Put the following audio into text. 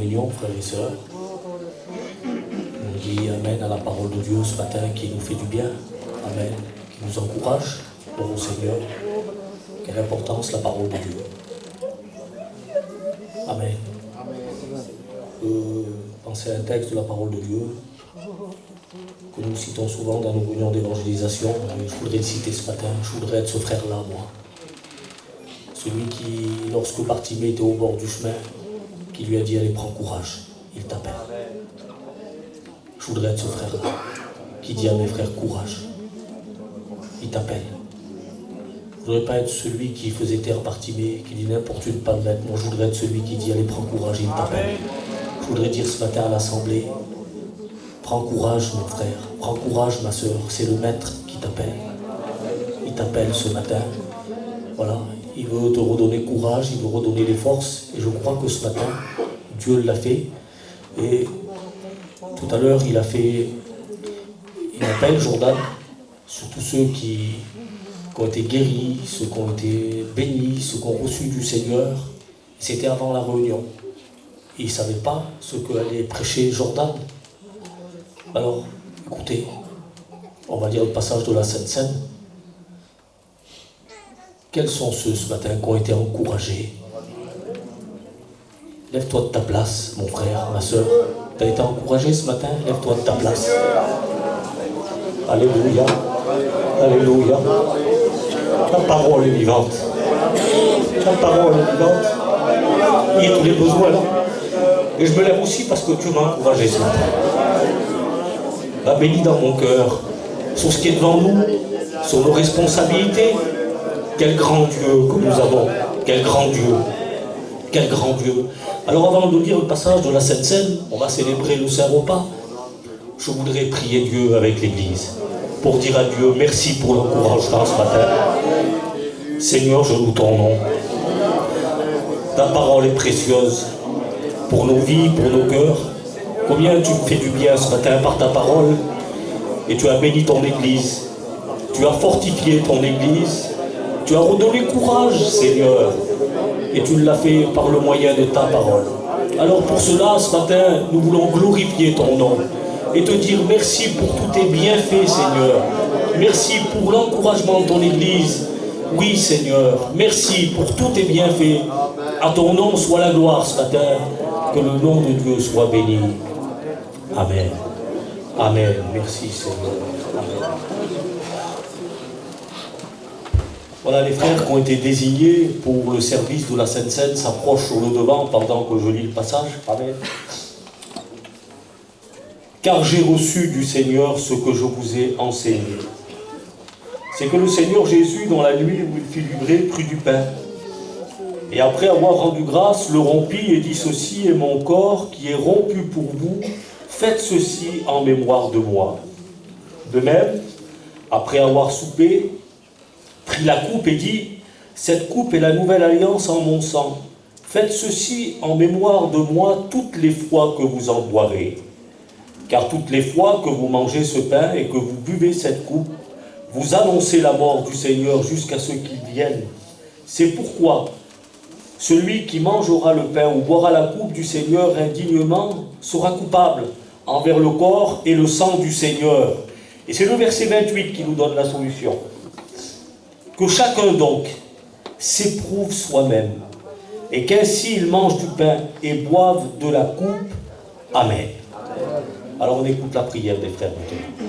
réunion, frères et sœurs. On dit Amen à la parole de Dieu ce matin qui nous fait du bien. Amen. Qui nous encourage. Pour au Seigneur. Quelle importance la parole de Dieu. Amen. Pensez à un texte de la parole de Dieu que nous citons souvent dans nos réunions d'évangélisation. Je voudrais le citer ce matin. Je voudrais être ce frère-là, moi. Celui qui, lorsque Bartimée était au bord du chemin, qui lui a dit « Allez, prends courage, il t'appelle ». Je voudrais être ce frère-là, qui dit à mes frères « Courage, il t'appelle ». Je ne voudrais pas être celui qui faisait taire Bartimée, qui dit n'importe une palmette. Moi, je voudrais être celui qui dit « Allez, prends courage, il t'appelle ». Je voudrais dire ce matin à l'Assemblée « Prends courage, mon frère, prends courage, ma soeur, c'est le Maître qui t'appelle. Il t'appelle ce matin. Voilà. Il veut te redonner courage, il veut redonner les forces. Et je crois que ce matin, Dieu l'a fait. Et tout à l'heure, il appelle Jordan sur tous ceux qui ont été guéris, ceux qui ont été bénis, ceux qui ont reçu du Seigneur. C'était avant la réunion. Et ils ne savaient pas ce qu'allait prêcher Jordan. Alors, écoutez, on va lire le passage de la Sainte Seine. Quels sont ceux ce matin qui ont été encouragés? Lève-toi de ta place, mon frère, ma soeur. Tu as été encouragé ce matin? Lève-toi de ta place. Alléluia. Alléluia. Ta parole est vivante. Ta parole est vivante. Il y a tous les besoins là. Et je me lève aussi parce que tu m'as encouragé ce matin. La bénis dans mon cœur, sur ce qui est devant nous, sur nos responsabilités. Quel grand Dieu que nous avons. Quel grand Dieu. Quel grand Dieu. Alors avant de lire le passage de la Sainte Seine, on va célébrer le Saint-Repas. Je voudrais prier Dieu avec l'Église pour dire à Dieu merci pour l'encouragement ce matin. Seigneur, je loue ton nom. Ta parole est précieuse pour nos vies, pour nos cœurs. Combien tu me fais du bien ce matin par ta parole. Et tu as béni ton Église. Tu as fortifié ton Église. Tu as redonné courage, Seigneur. Et tu l'as fait par le moyen de ta parole. Alors pour cela, ce matin, nous voulons glorifier ton nom. Et te dire merci pour tous tes bienfaits, Seigneur. Merci pour l'encouragement de ton Église. Oui, Seigneur. Merci pour tous tes bienfaits. À ton nom soit la gloire ce matin. Que le nom de Dieu soit béni. Amen. Amen. Merci, Seigneur. Amen. Voilà, les frères qui ont été désignés pour le service de la Sainte Seine s'approchent sur le devant pendant que je lis le passage. Amen. Car j'ai reçu du Seigneur ce que je vous ai enseigné. C'est que le Seigneur Jésus, dans la nuit où il fut livré, prit du pain. Et après avoir rendu grâce, le rompit et dit « Ceci est mon corps qui est rompu pour vous. Faites ceci en mémoire de moi. » De même, après avoir soupé, prit la coupe et dit « Cette coupe est la nouvelle alliance en mon sang. Faites ceci en mémoire de moi toutes les fois que vous en boirez. Car toutes les fois que vous mangez ce pain et que vous buvez cette coupe, vous annoncez la mort du Seigneur jusqu'à ce qu'il vienne. C'est pourquoi celui qui mangera le pain ou boira la coupe du Seigneur indignement sera coupable envers le corps et le sang du Seigneur. » Et c'est le verset 28 qui nous donne la solution. Que chacun donc s'éprouve soi-même, et qu'ainsi il mange du pain et boive de la coupe. Amen. Alors on écoute la prière des frères maintenant.